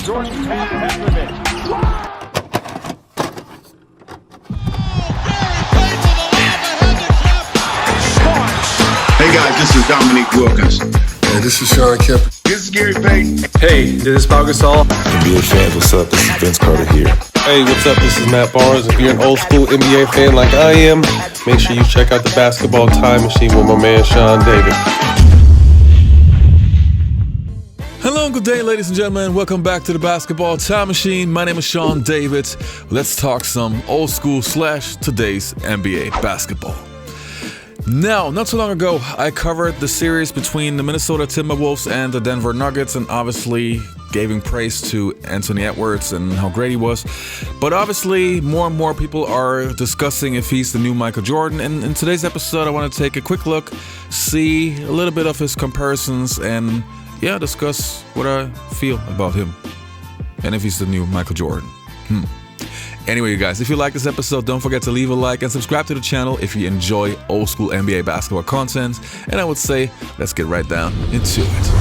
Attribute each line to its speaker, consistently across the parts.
Speaker 1: Jordan tap Petrovic.
Speaker 2: Hey guys, this is Dominique Wilkins.
Speaker 3: Hey, this is Sean Kemp.
Speaker 2: This is Gary Payton.
Speaker 4: Hey, this is Pau Gasol.
Speaker 5: NBA fans, what's up? This is Vince Carter here.
Speaker 6: Hey, what's up? This is Matt Barnes. If you're an old school NBA fan like I am, make sure you check out the Basketball Time Machine with my man Sean David.
Speaker 7: Hello and good day, ladies and gentlemen. Welcome back to the Basketball Time Machine. My name is Sean David. Let's talk some old school / today's NBA basketball. Now, not so long ago, I covered the series between the Minnesota Timberwolves and the Denver Nuggets, and obviously giving praise to Anthony Edwards and how great he was. But obviously, more and more people are discussing if he's the new Michael Jordan. And in today's episode, I want to take a quick look, see a little bit of his comparisons, and discuss what I feel about him and if he's the new Michael Jordan. Anyway, you guys, if you like this episode, don't forget to leave a like and subscribe to the channel if you enjoy old school NBA basketball content. And I would say, let's get right down into it.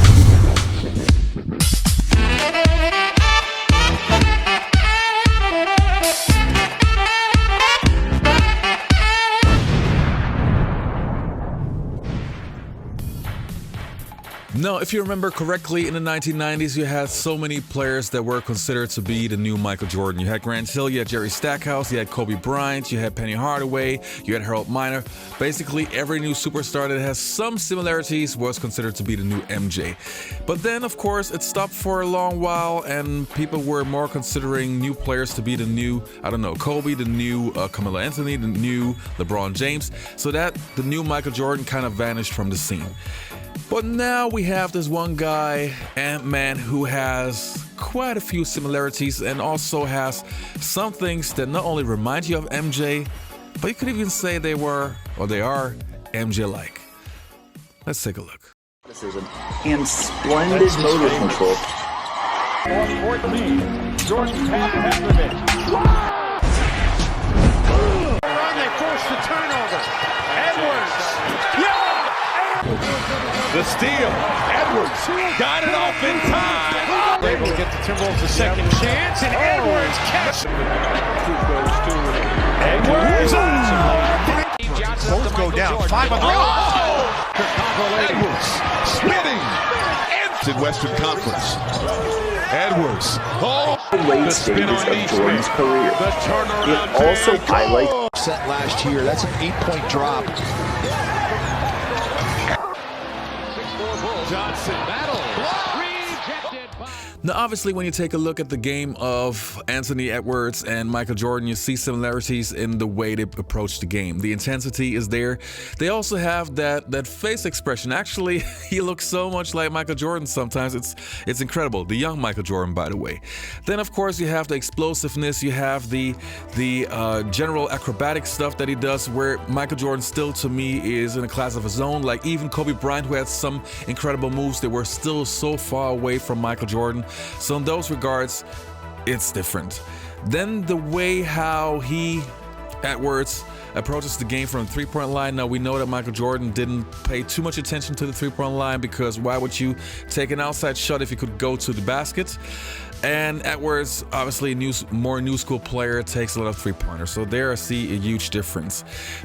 Speaker 7: Now, if you remember correctly, in the 1990s, you had so many players that were considered to be the new Michael Jordan. You had Grant Hill, you had Jerry Stackhouse, you had Kobe Bryant, you had Penny Hardaway, you had Harold Miner. Basically, every new superstar that has some similarities was considered to be the new MJ. But then, of course, it stopped for a long while, and people were more considering new players to be the new, Kobe, the new Carmelo Anthony, the new LeBron James, so that the new Michael Jordan kind of vanished from the scene. But now we have this one guy, Ant-Man, who has quite a few similarities and also has some things that not only remind you of MJ, but you could even say they are MJ-like. Let's take a look.
Speaker 8: And splendid motor control.
Speaker 1: Fourth lead. Jordan tap Petrovic. Run, they forced the turnover. Edwards. The steal. Edwards got it off in time. Able to get the Timberwolves a second chance, and Edwards catch. Edwards. Both go down. 5 on 3.
Speaker 9: Edwards spinning. In Western Conference. Edwards.
Speaker 8: Late stages of Jordan's career. It also highlights
Speaker 10: set last year. That's an 8-point drop.
Speaker 1: Johnson battle. Rejected by...
Speaker 7: Now, obviously, when you take a look at the game of Anthony Edwards and Michael Jordan, you see similarities in the way they approach the game. The intensity is there. They also have that face expression. Actually, he looks so much like Michael Jordan sometimes. It's incredible. The young Michael Jordan, by the way. Then, of course, you have the explosiveness. You have the general acrobatic stuff that he does, where Michael Jordan still, to me, is in a class of his own. Like even Kobe Bryant, who had some incredible moves, they were still so far away from Michael Jordan. So in those regards, it's different. Then the way how Edwards, approaches the game from the three-point line. Now, we know that Michael Jordan didn't pay too much attention to the three-point line because why would you take an outside shot if you could go to the basket? And Edwards, obviously a more new school player, takes a lot of three-pointers. So there I see a huge difference.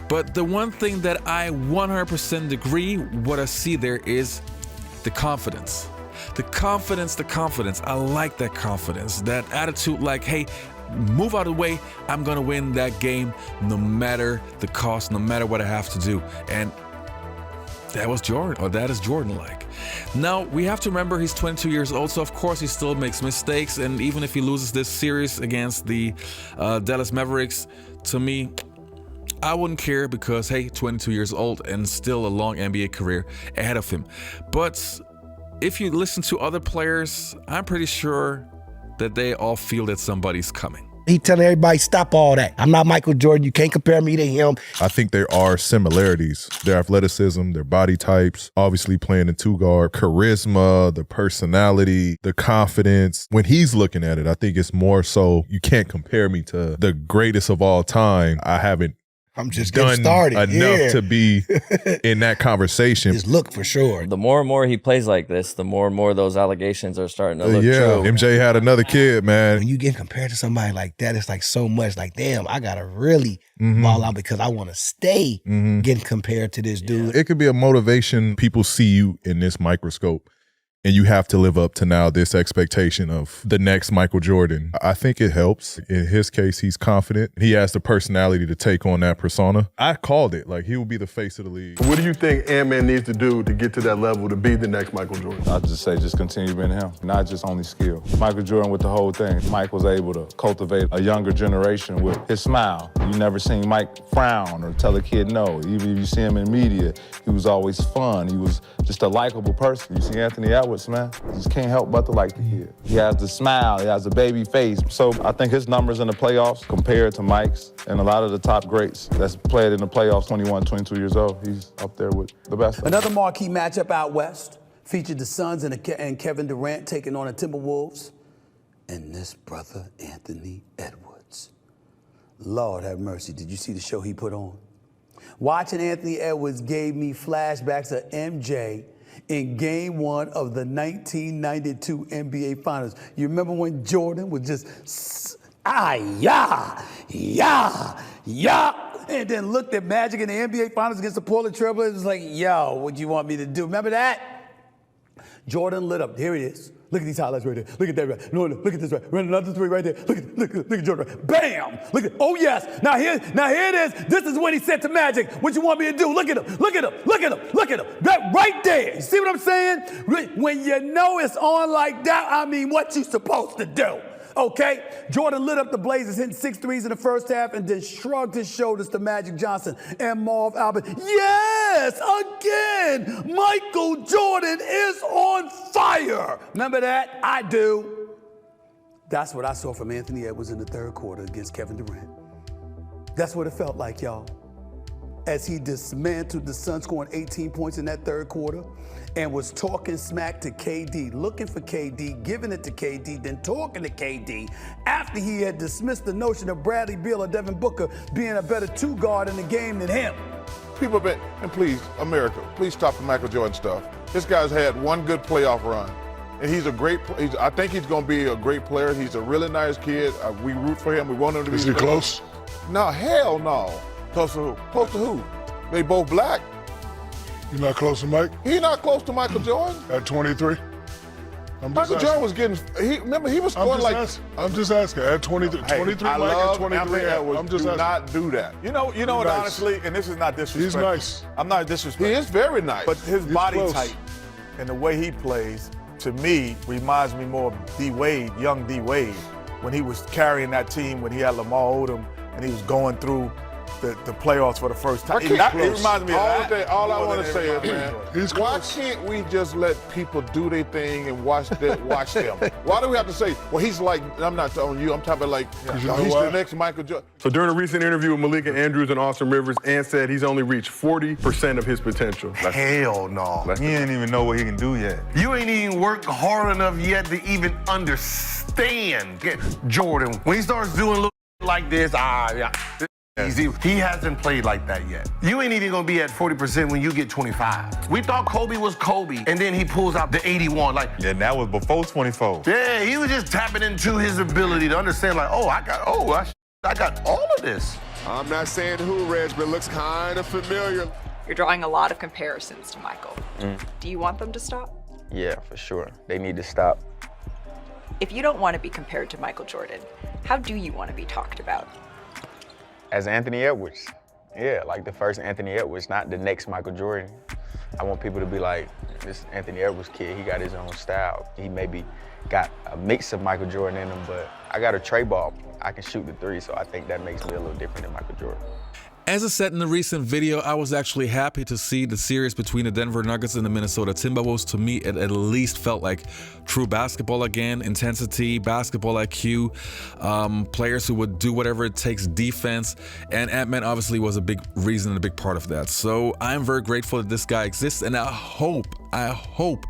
Speaker 7: But the one thing that I 100% agree, what I see there is the confidence. The confidence. I like that confidence, that attitude like, hey, move out of the way. I'm going to win that game no matter the cost, no matter what I have to do. And that was Jordan, or that is Jordan like. Now, we have to remember he's 22 years old, so of course he still makes mistakes. And even if he loses this series against the Dallas Mavericks, to me, I wouldn't care because, hey, 22 years old and still a long NBA career ahead of him. But if you listen to other players, I'm pretty sure that they all feel that somebody's coming.
Speaker 11: He telling everybody, stop all that. I'm not Michael Jordan. You can't compare me to him.
Speaker 12: I think there are similarities. Their athleticism, their body types, obviously playing in two guard, charisma, the personality, the confidence. When he's looking at it, I think it's more so you can't compare me to the greatest of all time. I haven't
Speaker 11: I'm just getting started.
Speaker 12: enough to be in that conversation.
Speaker 11: Just look for sure.
Speaker 3: The more and more he plays like this, the more and more those allegations are starting to look true.
Speaker 12: MJ had another kid, man.
Speaker 11: When you get compared to somebody like that, it's like so much like, damn, I gotta really ball out because I want to stay getting compared to this dude.
Speaker 12: It could be a motivation. People see you in this microscope, and you have to live up to now this expectation of the next Michael Jordan. I think it helps. In his case, he's confident. He has the personality to take on that persona. I called it. Like, he will be the face of the league.
Speaker 4: What do you think Ant-Man needs to do to get to that level to be the next Michael Jordan?
Speaker 13: I'd just say just continue being him, not just only skill. Michael Jordan with the whole thing. Mike was able to cultivate a younger generation with his smile. You never seen Mike frown or tell a kid no. Even if you see him in media, he was always fun. He was just a likable person. You see Anthony Edwards, man, you just can't help but to like the kid. He has the smile, he has a baby face. So I think his numbers in the playoffs compared to Mike's and a lot of the top greats that's played in the playoffs, 21, 22 years old, he's up there with the best.
Speaker 14: Another marquee matchup out west featured the Suns and Kevin Durant taking on the Timberwolves and this brother Anthony Edwards. Lord have mercy, did you see the show he put on? Watching Anthony Edwards gave me flashbacks of MJ in Game 1 of the 1992 NBA Finals. You remember when Jordan was just, yeah, and then looked at Magic in the NBA Finals against the Portland Trailblazers, was like, yo, what do you want me to do? Remember that? Jordan lit up. Here it is. Look at these highlights right there. Look at that right. No, look at this right. Run another three right there. Look at Jordan. Right. Bam! Look at. Oh yes. Now here it is. This is when he said to Magic, "What you want me to do? Look at him. Look at him. Look at him. Look at him. That right there. You see what I'm saying? When you know it's on like that, I mean, what you supposed to do? Okay, Jordan lit up the Blazers, hitting 6 threes in the first half, and then shrugged his shoulders to Magic Johnson and Marv Albert. Yes, again, Michael Jordan is on fire. Remember that? I do. That's what I saw from Anthony Edwards in the third quarter against Kevin Durant. That's what it felt like, y'all. As he dismantled the Suns, scoring 18 points in that third quarter, and was talking smack to KD, looking for KD, giving it to KD, then talking to KD after he had dismissed the notion of Bradley Beal or Devin Booker being a better two guard in the game than him.
Speaker 15: People have been, and please, America, please stop the Michael Jordan stuff. This guy's had one good playoff run, and he's a great, I think he's going to be a great player. He's a really nice kid. We root for him. We want him to be.
Speaker 4: Is he close?
Speaker 15: No, hell no. Close to who? They both black.
Speaker 4: You're not close to Mike?
Speaker 15: He's not close to Michael Jordan.
Speaker 4: At 23?
Speaker 15: Michael Jordan was getting, remember he was scoring like.
Speaker 4: I'm just asking, at 23,
Speaker 15: hey,
Speaker 4: 23
Speaker 15: I
Speaker 4: Mike
Speaker 15: love
Speaker 4: at 23.
Speaker 15: Anthony Edwards.
Speaker 4: I'm just
Speaker 15: do
Speaker 4: asking.
Speaker 15: not do that.
Speaker 1: You know what,
Speaker 4: nice.
Speaker 1: honestly, and this is not disrespectful.
Speaker 4: He's nice.
Speaker 1: I'm not disrespectful.
Speaker 15: He is very nice.
Speaker 1: But his
Speaker 4: He's
Speaker 1: body
Speaker 4: close.
Speaker 1: type and the way he plays, to me, reminds me more of D. Wade, young D. Wade, when he was carrying that team, when he had Lamar Odom and he was going through the playoffs for the first time. It reminds me of that.
Speaker 15: All I want to say is, man, why
Speaker 4: close.
Speaker 15: can't we just let people do their thing and watch them? Why do we have to say, well, he's like, I'm not telling you, I'm talking about like, he's the next Michael Jordan.
Speaker 4: So during a recent interview with Malika Andrews and Austin Rivers, Ant said he's only reached 40% of his potential.
Speaker 16: Hell no. He ain't even know what he can do yet. You ain't even worked hard enough yet to even understand Jordan. When he starts doing little like this, easy. He hasn't played like that yet. You ain't even gonna be at 40% when you get 25. We thought Kobe was Kobe, and then he pulls out the 81.
Speaker 13: Yeah, that was before 24.
Speaker 16: Yeah, he was just tapping into his ability to understand, like, I got all of this.
Speaker 17: I'm not saying who, Reg, but it looks kind of familiar.
Speaker 18: You're drawing a lot of comparisons to Michael. Do you want them to stop?
Speaker 3: Yeah, for sure. They need to stop.
Speaker 18: If you don't want to be compared to Michael Jordan, how do you want to be talked about?
Speaker 3: As Anthony Edwards. Yeah, like the first Anthony Edwards, not the next Michael Jordan. I want people to be like, this Anthony Edwards kid, he got his own style. He maybe got a mix of Michael Jordan in him, but I got a tray ball. I can shoot the three, so I think that makes me a little different than Michael Jordan.
Speaker 7: As I said in the recent video, I was actually happy to see the series between the Denver Nuggets and the Minnesota Timberwolves. To me, it at least felt like true basketball again, intensity, basketball IQ, players who would do whatever it takes, defense, and Ant-Man obviously was a big reason and a big part of that. So I'm very grateful that this guy exists, and I hope I hope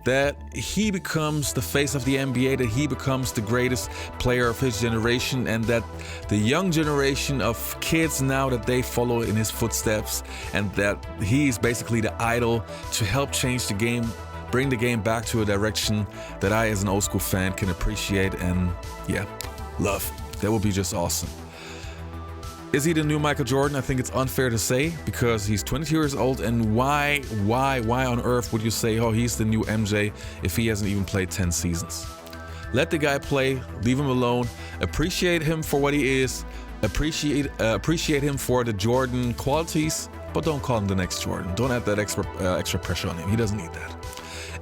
Speaker 7: that he becomes the face of the NBA, that he becomes the greatest player of his generation, and that the young generation of kids now, that they follow in his footsteps, and that he's basically the idol to help change the game, bring the game back to a direction that I, as an old school fan, can appreciate and, yeah, love. That would be just awesome. Is he the new Michael Jordan? I think it's unfair to say, because he's 22 years old, and why on earth would you say, oh, he's the new MJ if he hasn't even played 10 seasons? Let the guy play, leave him alone, appreciate him for what he is, appreciate him for the Jordan qualities, but don't call him the next Jordan. Don't add that extra pressure on him. He doesn't need that.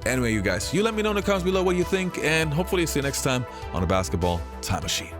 Speaker 7: Anyway, you guys, you let me know in the comments below what you think, and hopefully see you next time on the Basketball Time Machine.